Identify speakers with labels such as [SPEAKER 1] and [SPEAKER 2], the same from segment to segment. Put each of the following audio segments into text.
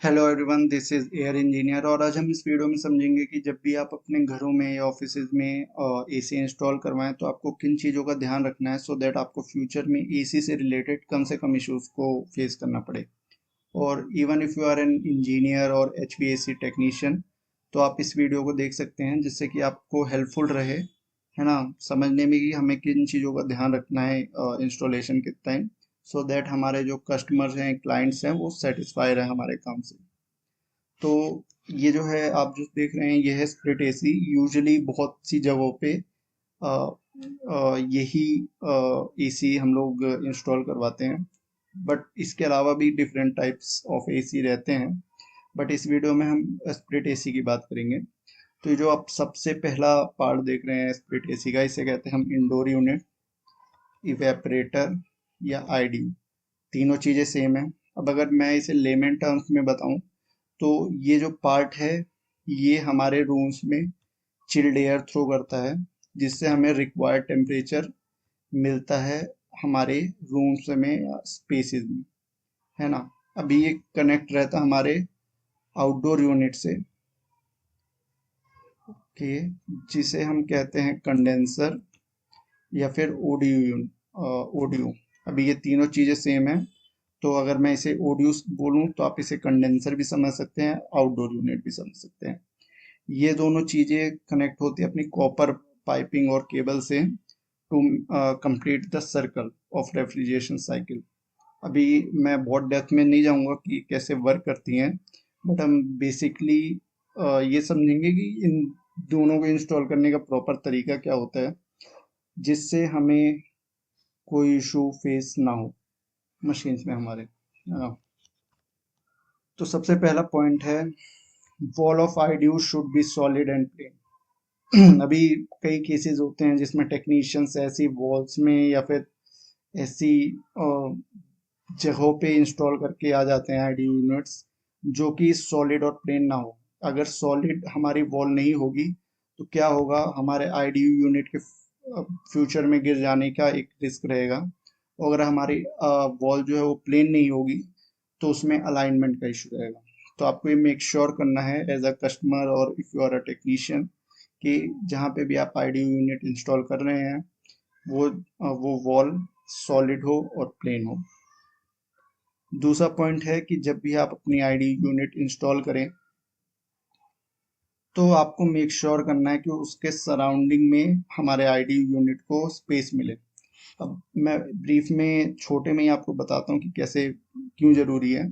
[SPEAKER 1] Hello everyone, this is air engineer. और आज हम इस वीडियो में समझेंगे कि जब भी आप अपने घरों में या ऑफिसेज में एसी इंस्टॉल करवाएं तो आपको किन चीज़ों का ध्यान रखना है सो दैट आपको फ्यूचर में एसी से रिलेटेड कम से कम इश्यूज को फेस करना पड़े। और even if you are an engineer और HVAC टेक्नीशियन तो आप इस वीडियो को देख सकते हैं, जिससे कि आपको हेल्पफुल रहे, है ना, समझने में कि हमें किन चीज़ों का ध्यान रखना है इंस्टॉलेशन के टाइम, सो दैट हमारे जो कस्टमर्स हैं, क्लाइंट्स हैं, वो सेटिस्फाई रहे हमारे काम से। तो ये जो है आप जो देख रहे हैं ये है स्प्लिट एसी। यूजुअली बहुत सी जगहों पे अ, यही एसी हम लोग इंस्टॉल करवाते हैं, बट इसके अलावा भी डिफरेंट टाइप्स ऑफ एसी रहते हैं। बट इस वीडियो में हम स्प्लिट एसी की बात करेंगे। तो ये जो आप सबसे पहला पार्ट देख रहे हैं स्प्लिट एसी का, इसे कहते हैं हम इंडोर यूनिट, इवेपरेटर या आईडी। तीनों चीज़ें सेम है। अब अगर मैं इसे लेमन टर्म्स में बताऊं तो ये जो पार्ट है ये हमारे रूम्स में चिल्ड एयर थ्रो करता है, जिससे हमें रिक्वायर्ड टेम्परेचर मिलता है हमारे रूम्स में, स्पेसेस में, है ना। अभी ये कनेक्ट रहता है हमारे आउटडोर यूनिट से, कि जिसे हम कहते हैं कंडेंसर या फिर ओडीयू। अभी ये तीनों चीज़ें सेम है। तो अगर मैं इसे ओडीयू बोलूं तो आप इसे कंडेंसर भी समझ सकते हैं, आउटडोर यूनिट भी समझ सकते हैं। ये दोनों चीजें कनेक्ट होती है अपनी कॉपर पाइपिंग और केबल से to complete the circle of refrigeration cycle. अभी मैं बहुत डेप्थ में नहीं जाऊंगा कि कैसे वर्क करती हैं, बट हम बेसिकली ये समझेंगे कि इन दोनों को इंस्टॉल करने का प्रॉपर तरीका क्या होता है, जिससे हमें कोई इशू फेस ना हो मशीन्स में हमारे। तो सबसे पहला पॉइंट है, wall of IDU should be solid and plain. अभी कई केसेस होते हैं जिसमें टेक्नीशियंस ऐसी वॉल्स में या फिर ऐसी जगहों पे इंस्टॉल करके आ जाते हैं आईडी यूनिट्स जो कि सॉलिड और प्लेन ना हो। अगर सॉलिड हमारी वॉल नहीं होगी तो क्या होगा, हमारे आईडी यूनिट के फ्यूचर में गिर जाने का एक रिस्क रहेगा। और अगर हमारी वॉल जो है वो प्लेन नहीं होगी तो उसमें अलाइनमेंट का इशू रहेगा। तो आपको ये मेक श्योर करना है एज अ कस्टमर और if you are a technician कि जहाँ पे भी आप आईडी यूनिट इंस्टॉल कर रहे हैं वो वॉल सॉलिड हो और प्लेन हो। दूसरा पॉइंट है कि जब भी आप अपनी आईडी यूनिट इंस्टॉल करें तो आपको मेक श्योर करना है कि उसके सराउंडिंग में हमारे आईडी यूनिट को स्पेस मिले। अब मैं ब्रीफ में छोटे में ही आपको बताता हूँ कि कैसे, क्यों ज़रूरी है।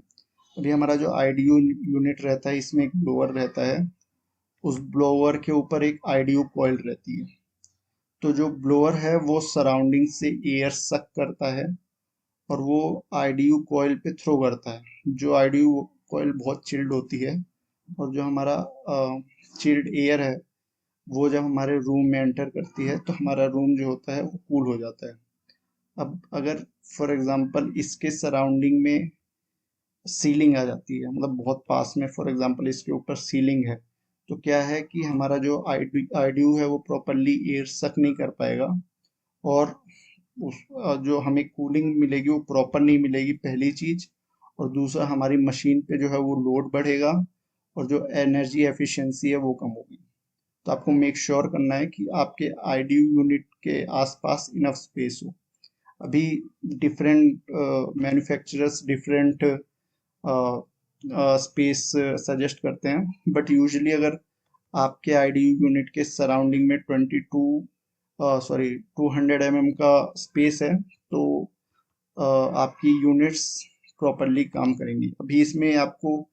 [SPEAKER 1] अभी हमारा जो आईडी यूनिट रहता है इसमें एक ब्लोअर रहता है, उस ब्लोअर के ऊपर एक आईडीयू कॉइल रहती है। तो जो ब्लोअर है वो सराउंडिंग से एयर सक करता है और वो आईडीयू कॉइल पे थ्रो करता है। जो आईडीयू कॉइल बहुत चिल्ड होती है, और जो हमारा चिल्ड एयर है वो जब हमारे रूम में एंटर करती है तो हमारा रूम जो होता है वो कूल हो जाता है। अब अगर फॉर एग्जांपल इसके सराउंडिंग में सीलिंग आ जाती है, मतलब बहुत पास में फॉर एग्जांपल इसके ऊपर सीलिंग है, तो क्या है कि हमारा जो आईडीयू है वो प्रॉपरली एयर सक नहीं कर पाएगा, और जो हमें कूलिंग मिलेगी वो प्रॉपर नहीं मिलेगी, पहली चीज। और दूसरा, हमारी मशीन पे जो है वो लोड बढ़ेगा और जो एनर्जी एफिशिएंसी है वो कम होगी। तो आपको मेक श्योर करना है कि आपके आईडी यूनिट के आसपास इनफ स्पेस हो। अभी different manufacturers different space suggest करते हैं, बट यूजुअली अगर आपके आईडी यूनिट के सराउंडिंग में 200 mm का स्पेस है तो आपकी यूनिट्स प्रॉपरली काम करेंगी। अभी इसमें आपको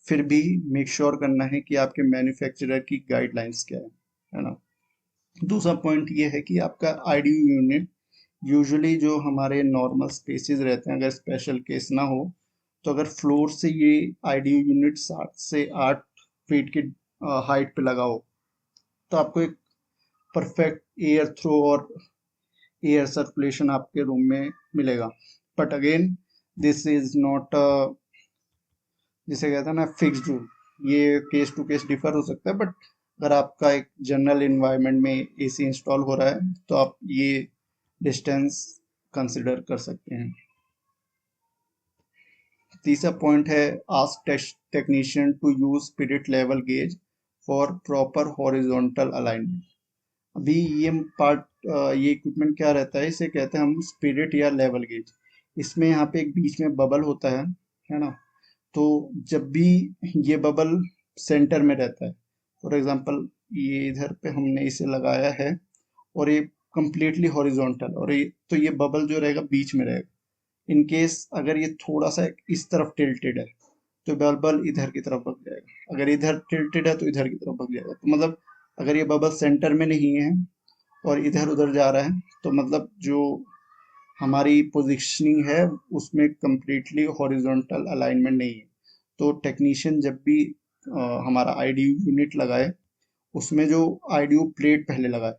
[SPEAKER 1] फिर भी मेक श्योर करना है कि आपके मैन्युफैक्चरर की गाइडलाइंस क्या है ना। दूसरा पॉइंट ये है कि आपका आईडी यूनिट यूजुअली जो हमारे नॉर्मल स्पेसेस रहते हैं, अगर स्पेशल केस ना हो तो अगर फ्लोर से ये आईडी यूनिट 7 से 8 फीट की हाइट पे लगा हो तो आपको एक परफेक्ट एयर थ्रो और एयर सर्कुलेशन आपके रूम में मिलेगा। But again this is not, जिसे कहते हैं ना, फिक्स्ड रूल। ये केस टू केस डिफर हो सकता है, बट अगर आपका एक जनरल इन्वायरमेंट में एसी इंस्टॉल हो रहा है तो आप ये डिस्टेंस कंसिडर कर सकते हैं। तीसरा पॉइंट है ask technician to use spirit level gauge for proper horizontal alignment. अभी ये पार्ट, ये इक्विपमेंट क्या रहता है, इसे कहते हैं हम स्पिरिट या लेवल गेज। इसमें यहाँ पे एक बीच में बबल होता है ना। तो जब भी ये बबल सेंटर में रहता है, फॉर एग्जांपल ये इधर पे हमने इसे लगाया है और ये कंप्लीटली हॉरिजॉन्टल, और ये तो ये बबल जो रहेगा बीच में रहेगा। इन केस अगर ये थोड़ा सा इस तरफ टिल्टेड है तो बबल इधर की तरफ भग जाएगा, अगर इधर टिल्टेड है तो इधर की तरफ भग जाएगा। तो मतलब अगर ये बबल सेंटर में नहीं है और इधर उधर जा रहा है तो मतलब जो हमारी पोजीशनिंग है उसमें कंप्लीटली हॉरिजॉन्टल अलाइनमेंट नहीं है। तो टेक्नीशियन जब भी हमारा आईडीयू यूनिट लगाए, उसमें जो आईडीयू प्लेट पहले लगाए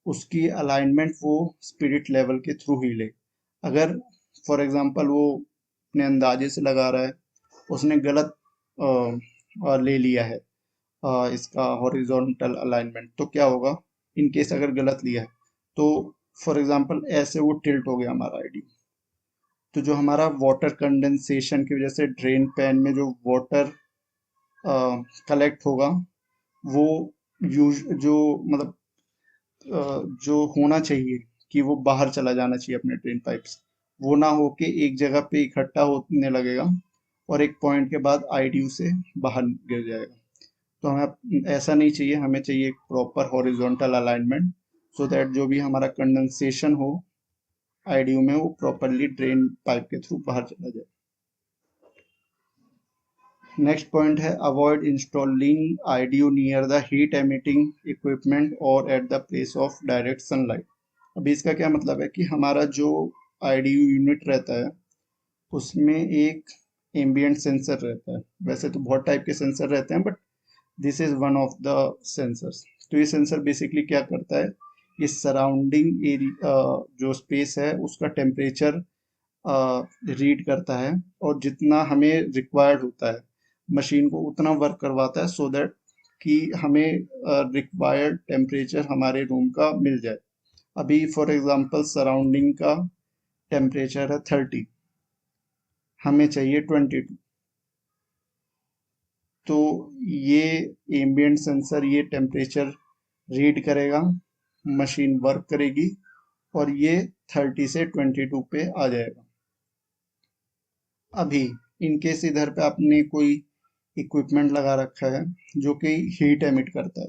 [SPEAKER 1] उसकी अलाइनमेंट वो स्पिरिट लेवल के थ्रू ही ले। अगर फॉर एग्जांपल वो अपने अंदाजे से लगा रहा है, उसने गलत ले लिया है इसका हॉरिजॉन्टल अलाइनमेंट, तो क्या होगा, इन केस अगर गलत लिया है तो फॉर एग्जांपल ऐसे वो टिल्ट हो गया हमारा आईडी, तो जो हमारा वाटर कंडेंसेशन की वजह से ड्रेन पैन में जो वाटर कलेक्ट होगा वो यूज जो मतलब जो होना चाहिए कि वो बाहर चला जाना चाहिए अपने ड्रेन पाइप से, वो ना होके एक जगह पे इकट्ठा होने लगेगा और एक पॉइंट के बाद आईडीयू से बाहर गिर जाएगा। तो हमें ऐसा नहीं चाहिए, हमें चाहिए proper horizontal alignment, so that जो भी हमारा कंडेंसेशन हो आईडीयू में वो प्रॉपरली ड्रेन पाइप के थ्रू बाहर चला जाए। नेक्स्ट पॉइंट है avoid installing IDU near the heat emitting equipment और at the place of direct sunlight. अभी इसका क्या मतलब है कि हमारा जो आईडीयू यूनिट रहता है उसमें एक एम्बियंट सेंसर रहता है। वैसे तो बहुत टाइप के सेंसर रहते हैं but this is one of the sensors. तो ये सेंसर बेसिकली क्या करता है, इस सराउंडिंग एरिया जो स्पेस है उसका टेम्परेचर रीड करता है और जितना हमें रिक्वायर्ड होता है मशीन को उतना वर्क करवाता है, सो दैट कि हमें रिक्वायर्ड टेम्परेचर हमारे रूम का मिल जाए। अभी फॉर एग्जांपल सराउंडिंग का टेम्परेचर है 30, हमें चाहिए 22, तो ये एम्बियंट सेंसर ये टेम्परेचर रीड करेगा, मशीन वर्क करेगी और ये 30 से 22 पे आ जाएगा। अभी इन केस इधर पे आपने कोई इक्विपमेंट लगा रखा है जो कि हीट एमिट करता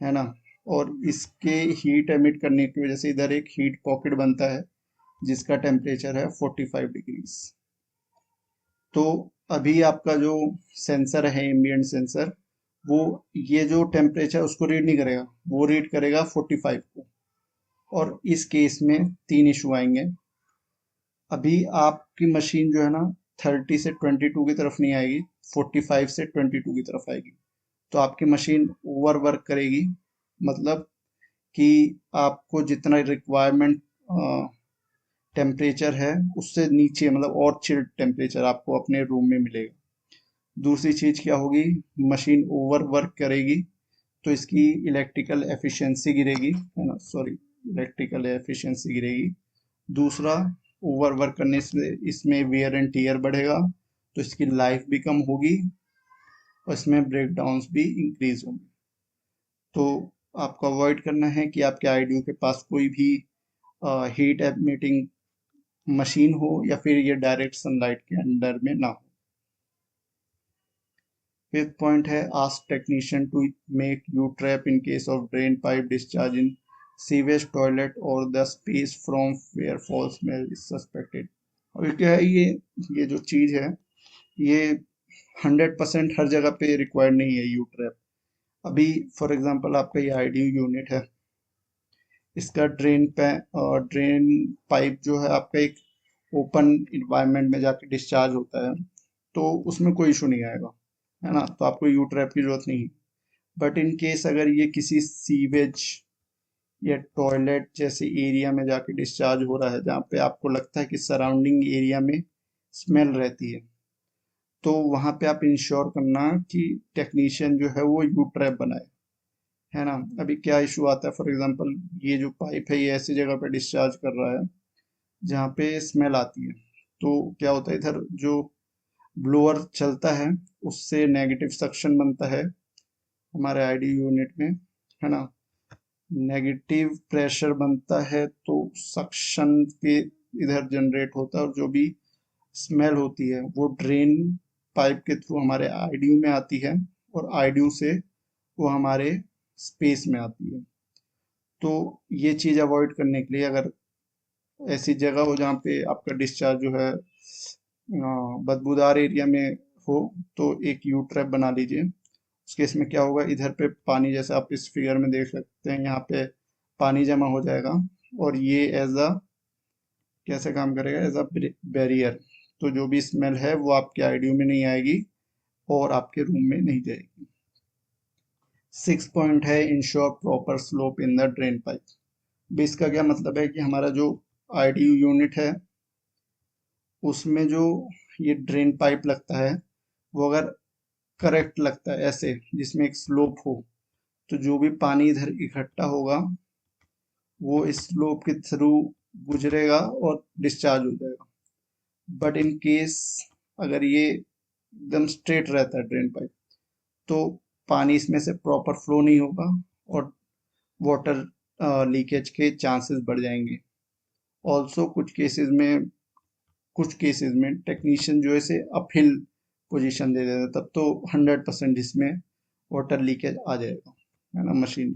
[SPEAKER 1] है ना, और इसके हीट एमिट करने की वजह से इधर एक हीट पॉकेट बनता है जिसका टेम्परेचर है 45 डिग्रीज। तो अभी आपका जो सेंसर है एम्बियंट सेंसर, वो ये जो टेम्परेचर उसको रीड नहीं करेगा, वो रीड करेगा 45 को। और इस केस में तीन इशू आएंगे। अभी आपकी मशीन जो है ना 30 से 22 की तरफ नहीं आएगी, 45 से 22 की तरफ आएगी, तो आपकी मशीन ओवर वर्क करेगी। मतलब कि आपको जितना रिक्वायरमेंट टेम्परेचर है उससे नीचे, मतलब और चिल्ड टेम्परेचर आपको अपने रूम में मिलेगा। दूसरी चीज क्या होगी, मशीन ओवर वर्क करेगी तो इसकी इलेक्ट्रिकल एफिशिएंसी गिरेगी, है ना, सॉरी, इलेक्ट्रिकल एफिशिएंसी गिरेगी। दूसरा, ओवर वर्क करने से इसमें वेयर एंड टीयर बढ़ेगा तो इसकी लाइफ भी कम होगी और इसमें ब्रेक डाउन भी इंक्रीज होंगे। तो आपको अवॉइड करना है कि आपके आईडीयू के पास कोई भी हीट एमिटिंग मशीन हो या फिर ये डायरेक्ट सनलाइट के अंडर में ना हो। फिफ्थ पॉइंट है ask technician to make U trap in case of drain pipe discharge in sewage toilet और the space from where foul smell is suspected. अभी क्या है, ये जो चीज है ये 100% हर जगह पे रिक्वायर्ड नहीं है यू ट्रैप। अभी फॉर एग्जांपल आपका ये आईडीयू यूनिट है, इसका ड्रेन पाइप जो है आपका एक ओपन इन्वायरमेंट में जाके डिस्चार्ज होता है तो उसमें कोई इशू नहीं आएगा, है ना, तो आपको यू ट्रैप की जरूरत नहीं है। बट इन केस अगर ये किसी सीवेज या टॉयलेट जैसे एरिया में जाके डिस्चार्ज हो रहा है जहाँ पे आपको लगता है कि सराउंडिंग एरिया में स्मेल रहती है, तो वहां पे आप इंश्योर करना कि टेक्नीशियन जो है वो यू ट्रैप बनाए, है ना। अभी क्या इशू आता है, फॉर एग्जांपल ये जो पाइप है ये ऐसी जगह पे डिस्चार्ज कर रहा है जहाँ पे स्मेल आती है, तो क्या होता है इधर जो ब्लोअर चलता है, उससे नेगेटिव सक्शन बनता है हमारे आईडीयू यूनिट में, है ना। नेगेटिव प्रेशर बनता है तो सक्शन के इधर जनरेट होता है, और जो भी स्मेल होती है वो ड्रेन पाइप के थ्रू हमारे आईडीयू में आती है, और आईडीयू से वो हमारे स्पेस में आती है। तो ये चीज़ अवॉइड करने के लिए, अगर ऐसी जगह हो जहाँ पे आपका डिस्चार्ज जो है बदबूदार एरिया में हो, तो एक यू ट्रैप बना लीजिए। उस केस में क्या होगा, इधर पे पानी, जैसे आप इस फिगर में देख सकते हैं, यहाँ पे पानी जमा हो जाएगा, और ये एज अ कैसे काम करेगा, एज अ बैरियर। तो जो भी स्मेल है वो आपके आईडीयू में नहीं आएगी और आपके रूम में नहीं जाएगी। 6 पॉइंट है, ensure proper slope in the drain pipe. इसका क्या मतलब है कि हमारा जो आईडीयू यूनिट है उसमें जो ये ड्रेन पाइप लगता है, वो अगर करेक्ट लगता है ऐसे जिसमें एक स्लोप हो, तो जो भी पानी इधर इकट्ठा होगा वो इस स्लोप के थ्रू गुजरेगा और डिस्चार्ज हो जाएगा। बट इन केस अगर ये एकदम स्ट्रेट रहता है ड्रेन पाइप, तो पानी इसमें से प्रॉपर फ्लो नहीं होगा और वाटर लीकेज के चांसेस बढ़ जाएंगे। ऑल्सो कुछ केसेस में टेक्नीशियन जो है इसे अपहिल पोजीशन दे देता है, तब तो 100% इसमें वाटर लीकेज आ जाएगा, है ना, मशीन।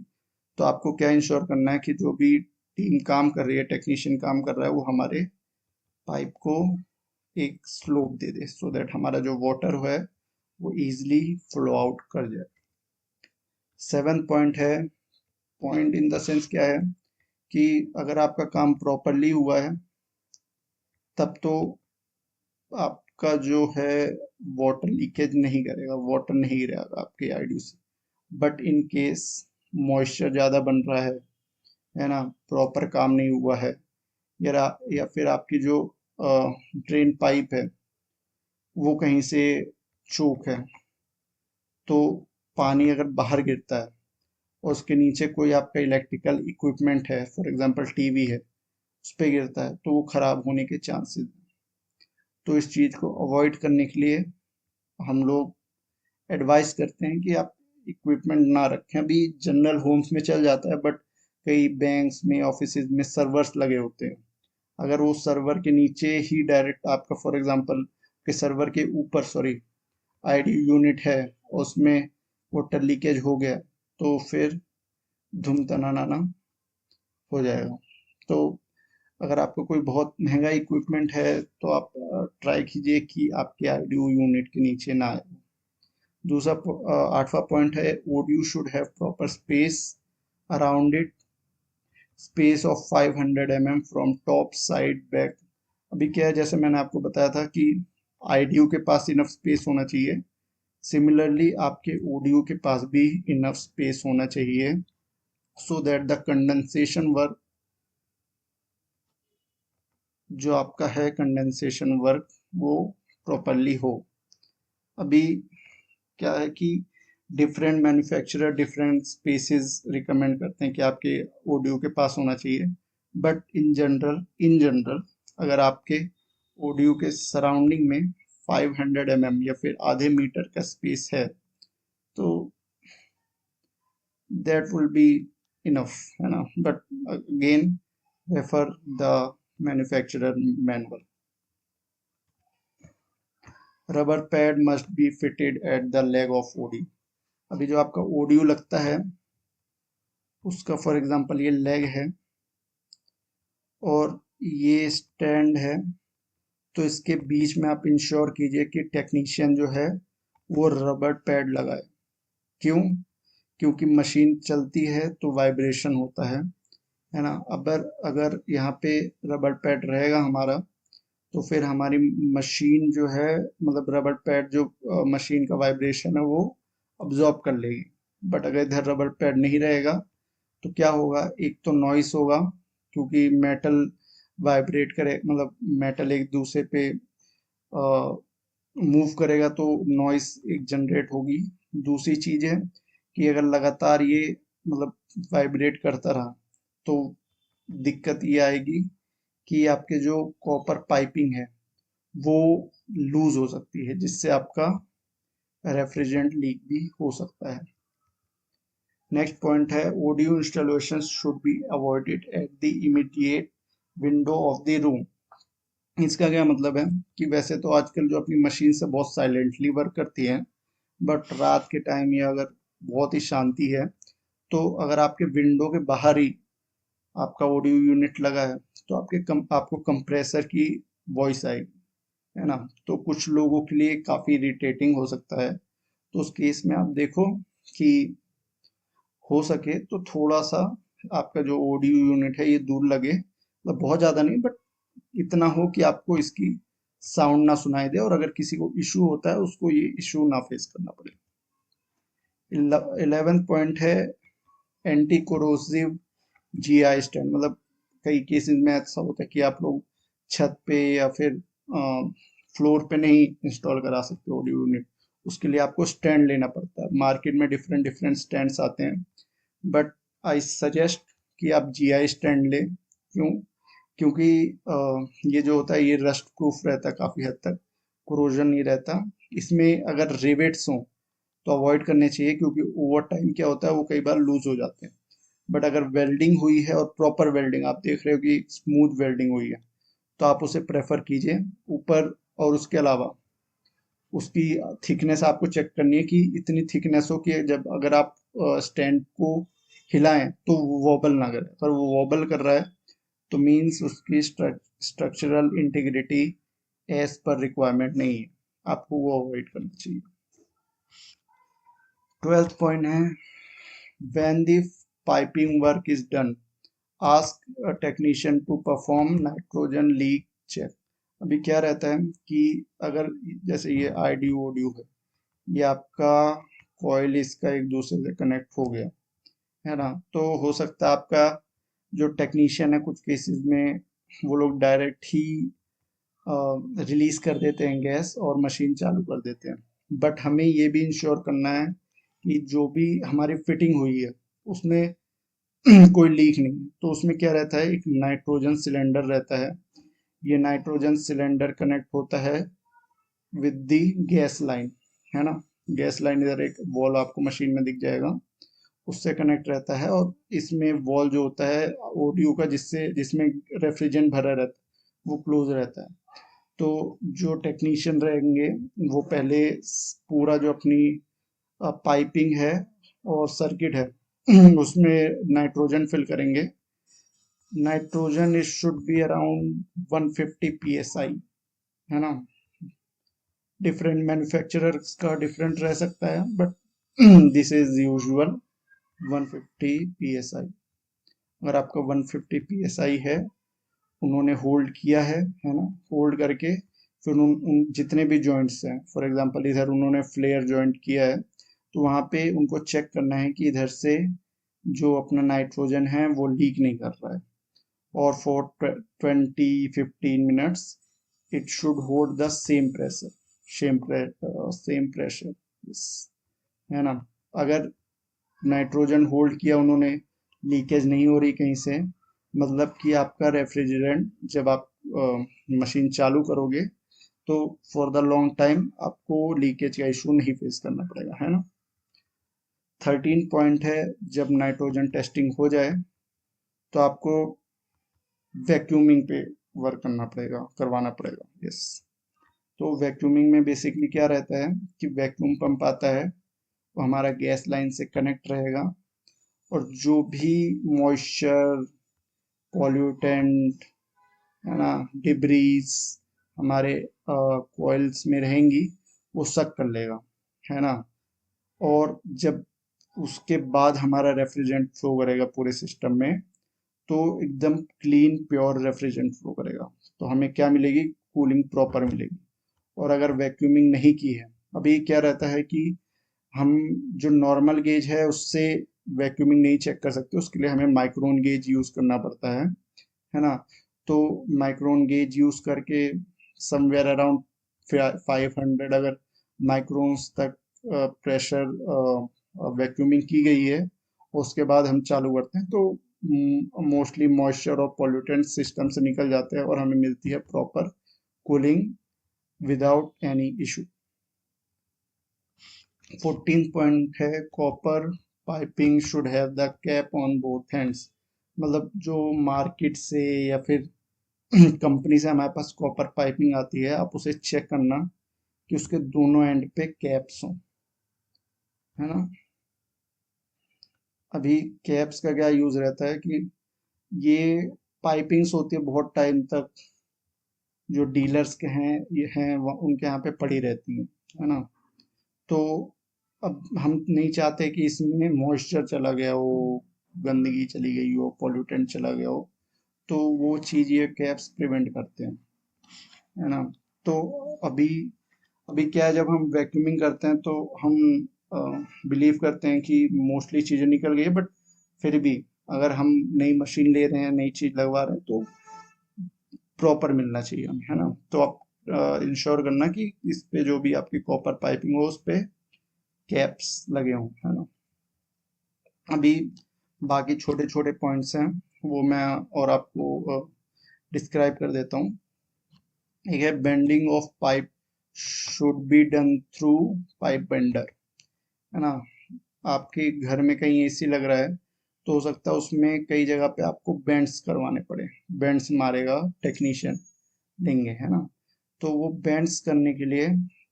[SPEAKER 1] तो आपको क्या इंश्योर करना है कि जो भी टीम काम कर रही है, टेक्नीशियन काम कर रहा है, वो हमारे पाइप को एक slope they they, so that हमारा जो वाटर है वो इजीली फ्लो आउट कर जाए। 7 पॉइंट है, पॉइंट इन द सेंस क्या है कि अगर आपका काम प्रॉपरली हुआ है तब तो आपका जो है वाटर लीकेज नहीं करेगा, वाटर नहीं गिरेगा आपके आईडी से। बट इन केस मॉइस्चर ज़्यादा बन रहा है ना, प्रॉपर काम नहीं हुआ है, या फिर आपकी जो ड्रेन पाइप है वो कहीं से चोक है, तो पानी अगर बाहर गिरता है और उसके नीचे कोई आपका इलेक्ट्रिकल इक्विपमेंट है, फॉर एग्जांपल टीवी है, उस पर गिरता है तो वो खराब होने के चांसेस। तो इस चीज़ को अवॉइड करने के लिए हम लोग एडवाइस करते हैं कि आप इक्विपमेंट ना रखें। अभी जनरल होम्स में चल जाता है, बट कई बैंक्स में, ऑफिस में सर्वर्स लगे होते हैं। अगर वो सर्वर के नीचे ही डायरेक्ट आपका, फॉर एग्जांपल के सर्वर के ऊपर, सॉरी, आईडी यूनिट है, उसमें वाटर लीकेज हो गया, तो फिर धूम तनाना हो जाएगा। तो अगर आपको कोई बहुत महंगा इक्विपमेंट है तो आप ट्राई कीजिए कि आपके आईडी यूनिट के नीचे ना आए। दूसरा 8वां पॉइंट है, ODU should have proper space around it, space of 500 mm from top side back. अभी क्या है, जैसे मैंने आपको बताया था कि आईडीयू के पास इनफ स्पेस होना चाहिए, सिमिलरली आपके ओडीयू के पास भी इनफ स्पेस होना चाहिए, so that the condensation work जो आपका है, कंडेंसेशन वर्क वो प्रॉपरली हो। अभी क्या है कि different manufacturer different spaces recommend करते हैं कि आपके ऑडियो के पास होना चाहिए, बट इन जनरल अगर आपके ऑडियो के सराउंडिंग में 500 mm या फिर आधे मीटर का स्पेस है, तो दैट विल बी इनफ, है ना। But again refer the manufacturer manual. Rubber pad must be fitted at the leg of OD. अभी जो आपका ओडियो लगता है उसका, फॉर एग्जांपल ये लेग है और ये स्टैंड है, तो इसके बीच में आप इंश्योर कीजिए कि टेक्नीशियन जो है वो रबर पैड लगाए। क्यों? क्योंकि मशीन चलती है तो वाइब्रेशन होता है ना। अगर अगर यहाँ पे रबर पैड रहेगा हमारा, तो फिर हमारी मशीन जो है, मतलब रबर पैड जो मशीन का वाइब्रेशन है वो अब्जॉर्ब कर लेगी। बट अगर इधर रबर पैड नहीं रहेगा तो क्या होगा, एक तो नॉइस होगा, क्योंकि मेटल वाइब्रेट करे, मतलब मेटल एक दूसरे पे मूव करेगा तो नॉइस एक जनरेट होगी। दूसरी चीज है कि अगर लगातार ये मतलब वाइब्रेट करता रहा तो दिक्कत ये आएगी कि आपके जो कॉपर पाइपिंग है वो लूज हो सकती है, जिससे आपका रेफ्रिजरेंट लीक भी हो सकता है। नेक्स्ट पॉइंट है audio installation should be avoided at the immediate window of the room. इसका क्या मतलब है कि वैसे तो आजकल जो अपनी मशीन से बहुत साइलेंटली वर्क करती है, बट रात के टाइम या अगर बहुत ही शांति है तो अगर आपके विंडो के बाहर ही आपका ऑडियो यूनिट लगा है तो आपको कंप्रेसर की वॉइस आएगी, है ना। तो कुछ लोगों के लिए काफ़ी इरिटेटिंग हो सकता है। तो उस केस में आप देखो कि हो सके तो थोड़ा सा आपका जो ऑडियो यूनिट है ये दूर लगे, मतलब बहुत ज़्यादा नहीं, बट इतना हो कि आपको इसकी साउंड ना सुनाई दे, और अगर किसी को इशू होता है उसको ये इशू ना फेस करना पड़े। 11th पॉइंट है एंटी कोरोसिव जीआई स्टैंड। मतलब कई केसेस में ऐसा होता है कि आप लोग छत पे या फिर फ्लोर पे नहीं इंस्टॉल करा सकते ऑडियो यूनिट, उसके लिए आपको स्टैंड लेना पड़ता है। मार्केट में डिफरेंट डिफरेंट स्टैंड्स आते हैं, बट आई सजेस्ट कि आप जीआई स्टैंड लें। क्यों? क्योंकि ये जो होता है ये रस्ट प्रूफ रहता है, काफ़ी हद तक कोरोजन नहीं रहता। इसमें अगर रिवेट्स हों तो अवॉइड करने चाहिए, क्योंकि ओवर टाइम क्या होता है वो कई बार लूज हो जाते हैं। बट अगर वेल्डिंग हुई है और प्रॉपर वेल्डिंग आप देख रहे हो कि स्मूथ वेल्डिंग हुई है, तो आप उसे प्रेफर कीजिए ऊपर। और उसके अलावा उसकी थिकनेस आपको चेक करनी है कि इतनी थिकनेस हो कि जब अगर आप स्टैंड को हिलाएं तो वो वॉबल ना करे। अगर वो वॉबल कर रहा है तो मीन्स उसकी structural integrity as per requirement नहीं है, आपको वो अवॉइड करना चाहिए। 12th पॉइंट है when the piping work is done ask a technician to perform nitrogen leak check। अभी क्या रहता है कि अगर जैसे ये आईडी ओडियो है, ये आपका कॉइल इसका एक दूसरे से कनेक्ट हो गया, है ना। तो हो सकता है आपका जो टेक्नीशियन है कुछ केसेस में वो लोग डायरेक्ट ही रिलीज कर देते हैं गैस और मशीन चालू कर देते हैं। बट हमें ये भी इंश्योर करना है कि जो भी हमारी फिटिंग हुई है उसमें कोई लीक नहीं है। तो उसमें क्या रहता है, एक नाइट्रोजन सिलेंडर रहता है। ये नाइट्रोजन सिलेंडर कनेक्ट होता है विद दी गैस लाइन, है ना। गैस लाइन इधर एक वॉल आपको मशीन में दिख जाएगा, उससे कनेक्ट रहता है। और इसमें वॉल जो होता है ओडियो का जिससे जिसमें रेफ्रिजरेंट भरा रहता है वो क्लोज रहता है। तो जो टेक्नीशियन रहेंगे वो पहले पूरा जो अपनी पाइपिंग है और सर्किट है उसमें नाइट्रोजन फिल करेंगे। Nitrogen is should be around 150 psi, है ना। डिफरेंट मैन्युफैक्चरर्स का डिफरेंट रह सकता है, but this is usual 150 psi। अगर आपका 150 psi है, उन्होंने होल्ड किया है ना, होल्ड करके फिर उन जितने भी जॉइंट्स हैं, फॉर एग्जांपल इधर उन्होंने फ्लेयर जॉइंट किया है, तो वहाँ पे उनको चेक करना है कि इधर से जो अपना नाइट्रोजन है वो लीक नहीं कर रहा है। और for 20-15 minutes it should hold the same pressure, same pressure, है ना। अगर नाइट्रोजन होल्ड किया उन्होंने, लीकेज नहीं हो रही कहीं से, मतलब कि आपका रेफ्रिजरेंट जब आप मशीन चालू करोगे तो फॉर द लॉन्ग टाइम आपको लीकेज का इशू नहीं फेस करना पड़ेगा, है ना। 13 पॉइंट है जब नाइट्रोजन टेस्टिंग हो जाए तो आपको वैक्यूमिंग पे वर्क करवाना पड़ेगा। यस। तो वैक्यूमिंग में बेसिकली क्या रहता है कि वैक्यूम पंप आता है, वो हमारा गैस लाइन से कनेक्ट रहेगा, और जो भी मॉइस्चर, पॉल्यूटेंट, है ना, डिब्रीज हमारे कॉइल्स में रहेंगी वो सक कर लेगा, है ना। और जब उसके बाद हमारा रेफ्रिजरेंट फ्लो करेगा पूरे सिस्टम में, तो एकदम क्लीन प्योर रेफ्रिजरेंट फ्लो करेगा, तो हमें क्या मिलेगी, कूलिंग प्रॉपर मिलेगी। और अगर वैक्यूमिंग नहीं की है, अभी क्या रहता है कि हम जो नॉर्मल गेज है उससे वैक्यूमिंग नहीं चेक कर सकते, उसके लिए हमें माइक्रोन गेज यूज करना पड़ता है ना। तो माइक्रोन गेज यूज करके समवेयर अराउंड 500 अगर माइक्रोन्स तक प्रेशर वैक्यूमिंग की गई है, उसके बाद हम चालू करते हैं, तो मोस्टली मॉइस्चर और पॉल्यूटेंट सिस्टम से निकल जाते हैं और हमें मिलती है proper cooling without any issue. 14 point है, copper piping should have the cap on both hands. मतलब जो मार्केट से या फिर कंपनी से हमारे पास कॉपर पाइपिंग आती है, आप उसे चेक करना कि उसके दोनों एंड पे कैप्स हों, है ना। अभी कैप्स का क्या यूज रहता है कि ये पाइपिंग्स होती है बहुत टाइम तक, जो डीलर्स के हैं ये हैं उनके यहाँ पे पड़ी रहती है ना। तो अब हम नहीं चाहते कि इसमें मॉइस्चर चला गया हो, गंदगी चली गई हो, पॉल्यूटेंट चला गया हो, तो वो चीज ये कैप्स प्रिवेंट करते हैं, है ना। तो अभी अभी क्या है, जब हम वैक्यूमिंग करते हैं तो हम बिलीव करते हैं कि मोस्टली चीजें निकल गई है, बट फिर भी अगर हम नई मशीन ले रहे हैं, नई चीज लगवा रहे हैं, तो प्रॉपर मिलना चाहिए हमें, है ना। तो आप इंश्योर करना कि इस पे जो भी आपकी कॉपर पाइपिंग हो उस पे कैप्स लगे हों, है ना। अभी बाकी छोटे छोटे पॉइंट्स हैं, वो मैं और आपको डिस्क्राइब कर देता हूँ। एक है bending of pipe should be done through pipe bender, है ना। आपके घर में कहीं एसी लग रहा है तो हो सकता है उसमें कई जगह पे आपको बेंड्स करवाने पड़े, बेंड्स मारेगा टेक्नीशियन लेंगे, है ना। तो वो बेंड्स करने के लिए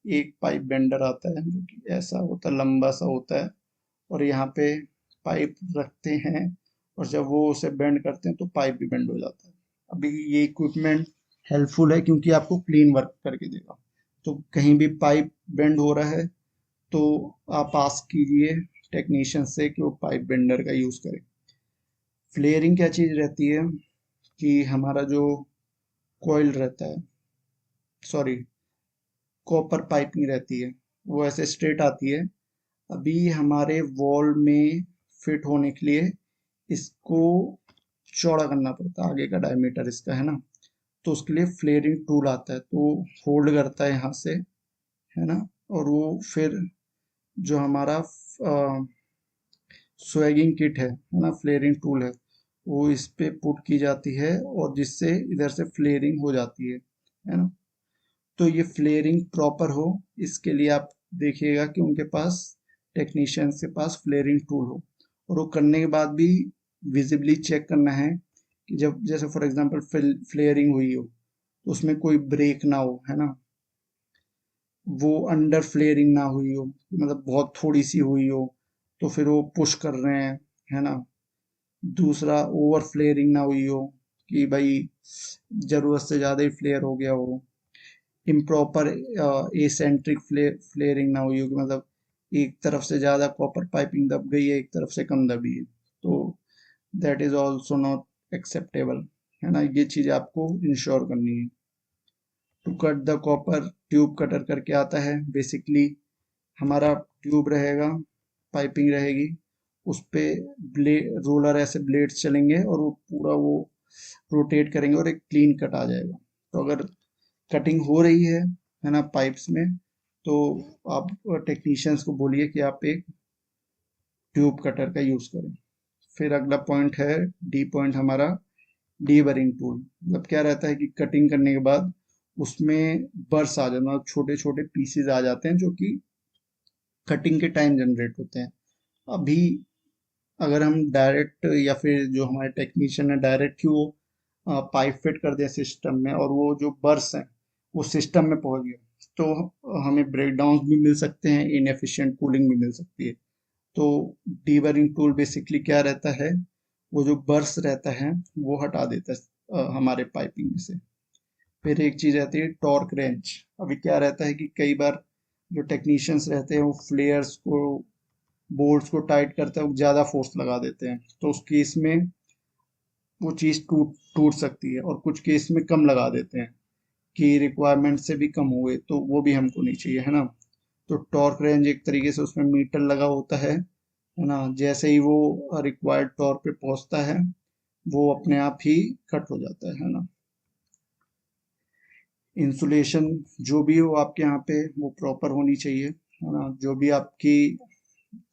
[SPEAKER 1] एक पाइप बेंडर आता है जो कि ऐसा होता है, लंबा सा होता है, और यहाँ पे पाइप रखते हैं, और जब वो उसे बेंड करते हैं तो पाइप भी बेंड हो जाता है। अभी ये इक्विपमेंट हेल्पफुल है क्योंकि आपको क्लीन वर्क करके देगा। तो कहीं भी पाइप बेंड हो रहा है तो आप आस्क कीजिए टेक्नीशियन से कि वो पाइप बेंडर का यूज करें। फ्लेयरिंग क्या चीज रहती है कि हमारा जो कॉइल रहता है, सॉरी, कॉपर पाइपिंग रहती है, वो ऐसे स्ट्रेट आती है। अभी हमारे वॉल में फिट होने के लिए इसको चौड़ा करना पड़ता है, आगे का डायमीटर इसका, है ना। तो उसके लिए फ्लेयरिंग टूल आता है, तो होल्ड करता है यहाँ से, है ना। और वो फिर जो हमारा स्वैगिंग किट है ना, फ्लेयरिंग टूल है, वो इस पे पुट की जाती है और जिससे इधर से फ्लेयरिंग हो जाती है ना। तो ये फ्लेयरिंग प्रॉपर हो, इसके लिए आप देखिएगा कि उनके पास, टेक्नीशियंस के पास फ्लेयरिंग टूल हो, और वो करने के बाद भी विजिबली चेक करना है कि जब जैसे फॉर एग्जांपल फ्लेयरिंग हुई हो तो उसमें कोई ब्रेक ना हो, है ना। वो अंडर फ्लेयरिंग ना हुई हो, मतलब बहुत थोड़ी सी हुई हो तो फिर वो पुश कर रहे हैं, है ना। दूसरा, ओवर फ्लेयरिंग ना हुई हो कि भाई जरूरत से ज्यादा ही फ्लेयर हो गया हो। इम्प्रॉपर एसेंट्रिक फ्लेयरिंग ना हुई हो कि मतलब एक तरफ से ज्यादा कॉपर पाइपिंग दब गई है, एक तरफ से कम दबी है, तो that is also not acceptable, है ना। ये चीज आपको इंश्योर करनी है। To cut the copper, tube cutter करके आता है, बेसिकली हमारा ट्यूब रहेगा, पाइपिंग रहेगी, उस पे रोलर ऐसे ब्लेड्स चलेंगे और वो पूरा वो रोटेट करेंगे और एक क्लीन कट आ जाएगा। तो अगर कटिंग हो रही है ना पाइप्स में, तो आप टेक्नीशियंस को बोलिए कि आप एक ट्यूब कटर का यूज करें। फिर अगला पॉइंट है डी पॉइंट हमारा, डीबरिंग टूल। मतलब क्या रहता है कि कटिंग करने के बाद उसमें बर्स आ जाना, छोटे छोटे पीसेज आ जाते हैं जो कि कटिंग के टाइम जनरेट होते हैं। अभी अगर हम डायरेक्ट या फिर जो हमारे टेक्नीशियन है डायरेक्ट ही वो पाइप फिट कर दें सिस्टम में और वो जो बर्स हैं वो सिस्टम में पहुंच गए, तो हमें ब्रेकडाउन भी मिल सकते हैं, इनएफिशिएंट कूलिंग भी मिल सकती है। तो डीबरिंग टूल बेसिकली क्या रहता है, वो जो बर्स रहता है वो हटा देता है हमारे पाइपिंग में से। फिर एक चीज रहती है टॉर्क रेंच। अभी क्या रहता है कि कई बार जो टेक्नीशियंस रहते हैं वो फ्लेयर्स को, बोल्ट्स को टाइट करते हैं, ज्यादा फोर्स लगा देते हैं, तो उस केस में वो चीज टूट टूट सकती है, और कुछ केस में कम लगा देते हैं कि रिक्वायरमेंट से भी कम हुए, तो वो भी हमको नहीं चाहिए, है ना। तो टॉर्क रेंज एक तरीके से उसमें मीटर लगा होता है ना। जैसे ही वो रिक्वायर्ड टॉर्क पे पहुंचता है वो अपने आप ही कट हो जाता है ना। इंसुलेशन जो भी हो आपके यहाँ पे वो प्रॉपर होनी चाहिए, है ना। जो भी आपकी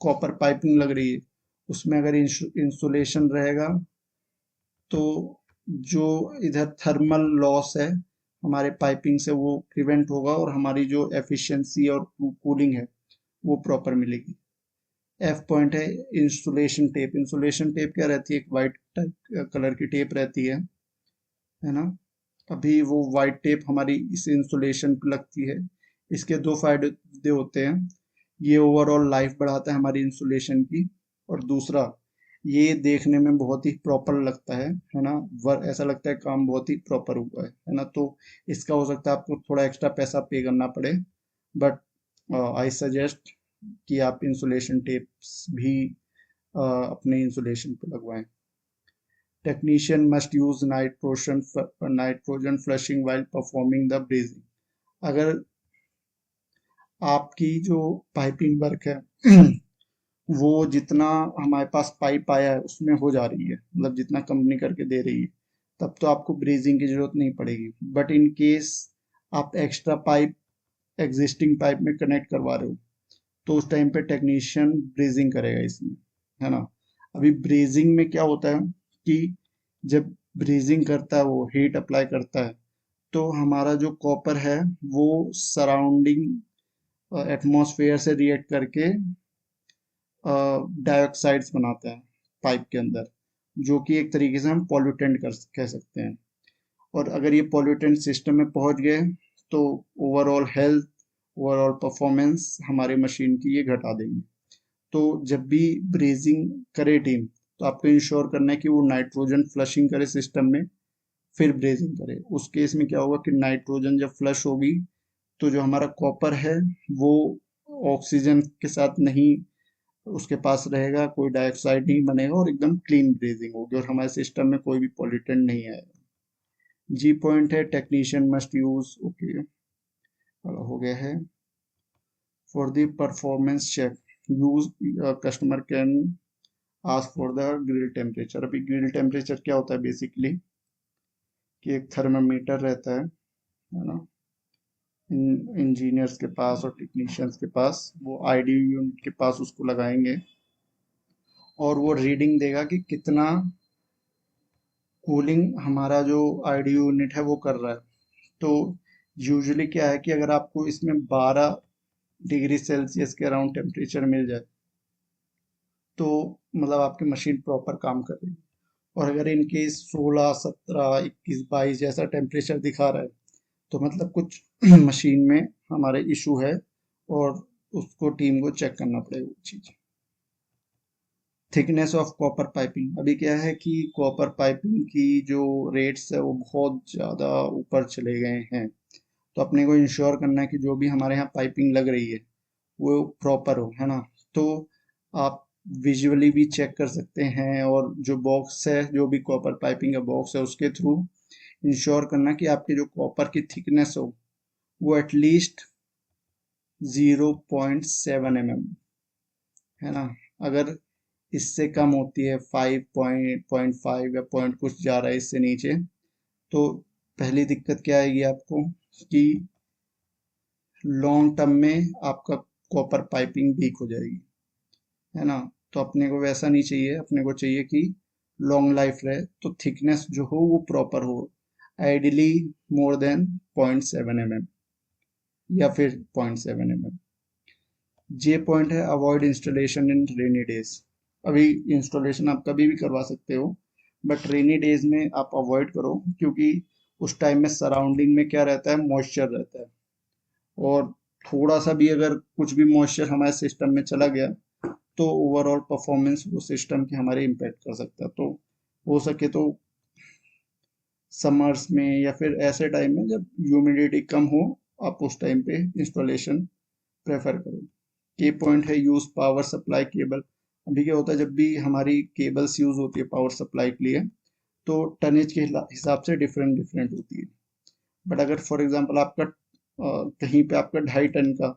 [SPEAKER 1] कॉपर पाइपिंग लग रही है उसमें अगर इंसुलेशन रहेगा तो जो इधर थर्मल लॉस है हमारे पाइपिंग से वो प्रिवेंट होगा और हमारी जो एफिशिएंसी और कूलिंग है वो प्रॉपर मिलेगी। एफ पॉइंट है इंसुलेशन टेप। इंसुलेशन टेप क्या रहती है, एक वाइट टाइप कलर की टेप रहती है ना। अभी वो वाइट टेप हमारी इस इंसुलेशन पे लगती है। इसके दो फायदे होते हैं, ये ओवरऑल लाइफ बढ़ाता है हमारी इंसुलेशन की, और दूसरा ये देखने में बहुत ही प्रॉपर लगता है ना। ऐसा लगता है काम बहुत ही प्रॉपर हुआ है ना। तो इसका हो सकता है आपको थोड़ा एक्स्ट्रा पैसा पे करना पड़े, बट आई सजेस्ट कि आप इंसुलेशन टेप्स भी अपने इंसुलेशन पे लगवाएं। Technician must use nitrogen flushing while performing the bridging. अगर आपकी जो पाइपिंग वर्क है वो जितना हमारे पास पाइप आया है उसमें हो जा रही है, मतलब जितना कंपनी करके दे रही है, तब तो आपको ब्रीजिंग की जरूरत नहीं पड़ेगी। बट इन केस आप एक्स्ट्रा पाइप एग्जिस्टिंग पाइप में कनेक्ट करवा रहे हो, तो उस टाइम पे टेक्नीशियन ब्रीजिंग करेगा इसमें, है ना। अभी ब्रीजिंग में क्या होता है कि जब ब्रीजिंग करता है, वो हीट अप्लाई करता है, तो हमारा जो कॉपर है वो सराउंडिंग एटमॉस्फेयर से रिएक्ट करके डाइऑक्साइड्स बनाता है पाइप के अंदर, जो कि एक तरीके से हम पॉल्यूटेंट कह सकते हैं। और अगर ये पॉल्यूटेंट सिस्टम में पहुंच गए तो ओवरऑल हेल्थ, ओवरऑल परफॉर्मेंस हमारे मशीन की ये घटा देंगे। तो जब भी ब्रेजिंग करे टीम, तो आपको इंश्योर करना है कि वो नाइट्रोजन फ्लशिंग करे सिस्टम में, फिर ब्रेजिंग करे। उस केस में क्या होगा कि नाइट्रोजन जब फ्लश होगी तो जो हमारा कॉपर है वो ऑक्सीजन के साथ नहीं उसके पास रहेगा, कोई डाइऑक्साइड नहीं बनेगा और एकदम क्लीन ब्रीजिंग होगी और हमारे सिस्टम में कोई भी पॉल्यूटेंट नहीं आएगा। जी पॉइंट है टेक्नीशियन मस्ट यूज, ओके हो गया है। For the performance check use customer can ask for the grille temperature. अभी ग्रिल टेम्परेचर क्या होता है बेसिकली, कि एक थर्मामीटर रहता है ना इंजीनियर्स के पास और टेक्नीशियंस के पास, वो आईडी यूनिट के पास उसको लगाएंगे और वो रीडिंग देगा कि कितना कूलिंग हमारा जो आईडी यूनिट है वो कर रहा है। तो यूजुअली क्या है कि अगर आपको इसमें 12 डिग्री सेल्सियस के अराउंड टेम्परेचर मिल जाए तो मतलब आपकी मशीन प्रॉपर काम कर रही है। और अगर इनकेस 16, 17, 21, 22 जैसा टेम्परेचर दिखा रहा है तो मतलब कुछ मशीन में हमारे इशू है और उसको टीम को चेक करना पड़ेगा वो चीज़। Thickness of copper piping. अभी क्या है कि कॉपर पाइपिंग की जो रेट्स है वो बहुत ज़्यादा ऊपर चले गए हैं, तो अपने को इंश्योर करना है कि जो भी हमारे यहाँ पाइपिंग लग रही है वो प्रॉपर हो, है ना। तो आप विजुअली भी चेक कर सकते हैं, और जो बॉक्स है, जो भी कॉपर पाइपिंग का बॉक्स है, उसके थ्रू इंश्योर करना कि आपके जो कॉपर की थिकनेस हो वो एटलीस्ट 0.7 mm, है ना। अगर इससे कम होती है 5.5 या पॉइंट कुछ जा रहा है इससे नीचे, तो पहली दिक्कत क्या आएगी आपको कि लॉन्ग टर्म में आपका कॉपर पाइपिंग वीक हो जाएगी, है ना। तो अपने को वैसा नहीं चाहिए, अपने को चाहिए कि लॉन्ग लाइफ रहे, तो थिकनेस जो हो वो प्रॉपर हो, आइडियली मोर देन 0.7 mm या फिर 0.7 mm। जे पॉइंट है अवॉइड इंस्टॉलेशन इन रेनी डेज। अभी इंस्टॉलेशन आप कभी भी करवा सकते हो, बट रेनी डेज में आप अवॉइड करो, क्योंकि उस टाइम में सराउंडिंग में क्या रहता है, मॉइस्चर रहता है, और थोड़ा सा भी अगर कुछ भी मॉइस्चर हमारे सिस्टम में चला गया तो ओवरऑल परफॉर्मेंस वो सिस्टम की हमारे इम्पेक्ट कर सकता है। तो हो सके तो समर्स में या फिर ऐसे टाइम में जब ह्यूमिडिटी कम हो, आप उस टाइम पे इंस्टॉलेशन प्रेफर करो। के पॉइंट है यूज पावर सप्लाई केबल। अभी क्या होता है, जब भी हमारी केबल्स यूज होती है पावर सप्लाई के लिए, तो टनेज के हिसाब से डिफरेंट डिफरेंट होती है। बट अगर फॉर एग्जांपल आपका कहीं पे आपका 2.5 टन का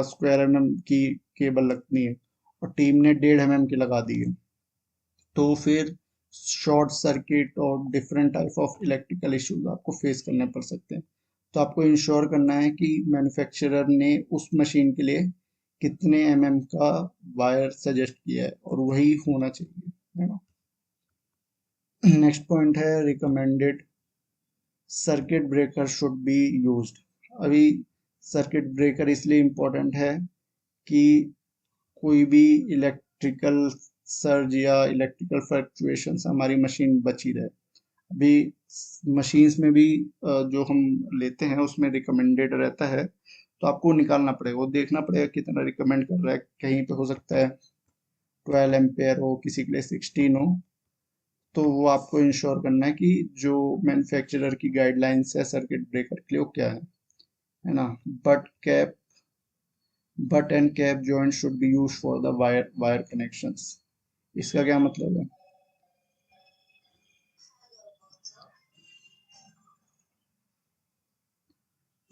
[SPEAKER 1] स्क्वायर की केबल लगनी है और टीम ने 1.5 mm की लगा दी है, तो फिर शॉर्ट सर्किट और different type of electrical issues आपको फेस करने पड़ सकते हैं। तो आपको इंश्योर करना है कि मैन्युफैक्चरर ने उस मशीन के लिए कितने का वायर सजेस्ट किया है और वही होना चाहिए, है ना। नेक्स्ट पॉइंट है recommended circuit breaker should be used. अभी सर्किट ब्रेकर इसलिए इम्पोर्टेंट है कि कोई भी इलेक्ट्रिकल सर्ज या इलेक्ट्रिकल फ्लक्चुएशन हमारी मशीन बची रहे। अभी मशीन्स में भी जो हम लेते हैं उसमें रिकमेंडेड रहता है, तो आपको निकालना पड़ेगा, वो देखना पड़ेगा कितना रिकमेंड कर रहा है। कहीं पे हो सकता है 12 एम्पेयर हो, किसी के लिए 16 हो, तो वो आपको इंश्योर करना है कि जो मैन्युफैक्चरर की गाइडलाइंस है सर्किट ब्रेकर के लिए वो क्या है ना। But cap but and cap joint should be use for the wire connections. इसका क्या मतलब है?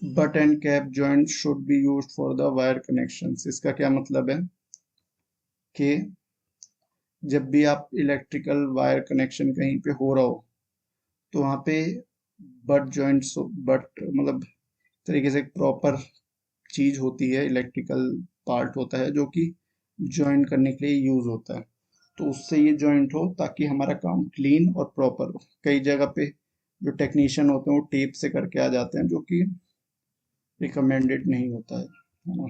[SPEAKER 1] But and cap joint should be use for the wire connections. इसका क्या मतलब है कि जब भी आप इलेक्ट्रिकल वायर कनेक्शन कहीं पे हो रहा हो, तो वहाँ पे बट जॉइंट्स, बट मतलब तरीके से एक प्रॉपर चीज होती है, इलेक्ट्रिकल पार्ट होता है जो कि ज्वाइन करने के लिए यूज होता है। तो उससे ये जॉइंट हो ताकि हमारा काम क्लीन और प्रॉपर हो। कई जगह पे जो टेक्नीशियन होते हैं वो टेप से करके आ जाते हैं, जो कि रिकमेंडेड नहीं होता है ना।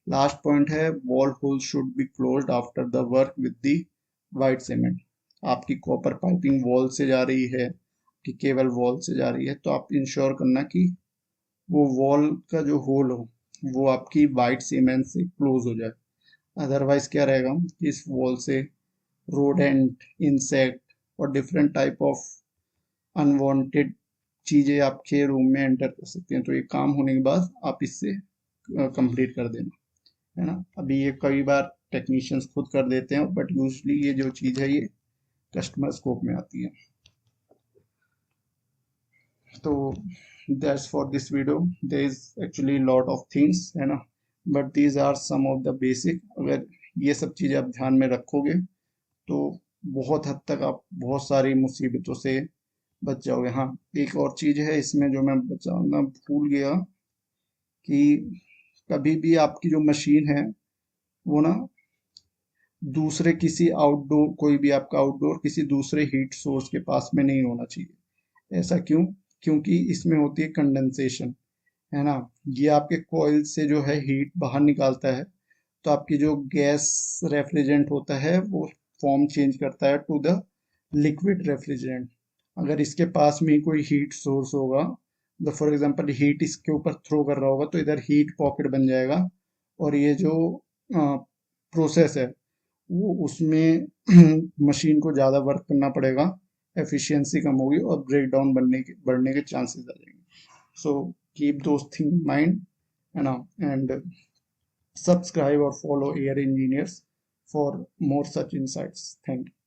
[SPEAKER 1] लास्ट पॉइंट है wall hole should be closed after the work with the white cement. आपकी कॉपर पाइपिंग वॉल से जा रही है कि केवल वॉल से जा रही है, तो आप इंश्योर करना कि वो वॉल का जो होल हो वो आपकी वाइट सीमेंट से क्लोज हो जाए। अदरवाइज क्या रहेगा कि इस वॉल से रोडेंट, इंसेक्ट और डिफरेंट टाइप ऑफ अनवांटेड चीजें आपके रूम में एंटर कर सकती हैं। तो ये काम होने के बाद आप इससे कंप्लीट कर देना, है ना। अभी ये कई बार टेक्नीशियंस खुद कर देते हैं, बट यूजली ये जो चीज़ है ये कस्टमर स्कोप में आती है। तो that's for this video. There is actually lot of things, है ना, but these are some of the basic. अगर ये सब चीज़ें आप ध्यान में रखोगे तो बहुत हद तक आप बहुत सारी मुसीबतों से बच जाओगे। हाँ, एक और चीज़ है इसमें जो मैं बताना भूल गया कि कभी भी आपकी जो मशीन है वो ना दूसरे किसी आउटडोर, कोई भी आपका आउटडोर किसी दूसरे हीट सोर्स के पास में नहीं होना चाहिए। ऐसा क्यों? क्योंकि इसमें होती है कंडेंसेशन, है ना। ये आपके कॉइल से जो है हीट बाहर निकालता है, तो आपकी जो गैस रेफ्रिजरेंट होता है वो फॉर्म चेंज करता है टू द लिक्विड रेफ्रिजरेंट। अगर इसके पास में ही कोई हीट सोर्स होगा, तो फॉर एग्जांपल हीट इसके ऊपर थ्रो कर रहा होगा, तो इधर हीट पॉकेट बन जाएगा, और ये जो प्रोसेस है वो उसमें मशीन को ज़्यादा वर्क करना पड़ेगा, एफिशिएंसी कम होगी और ब्रेक डाउन बढ़ने के चांसेस आ जाएंगे। So keep those thing in mind, है ना, एंड सब्सक्राइब और follow Air Engineers for more such insights. Thank you.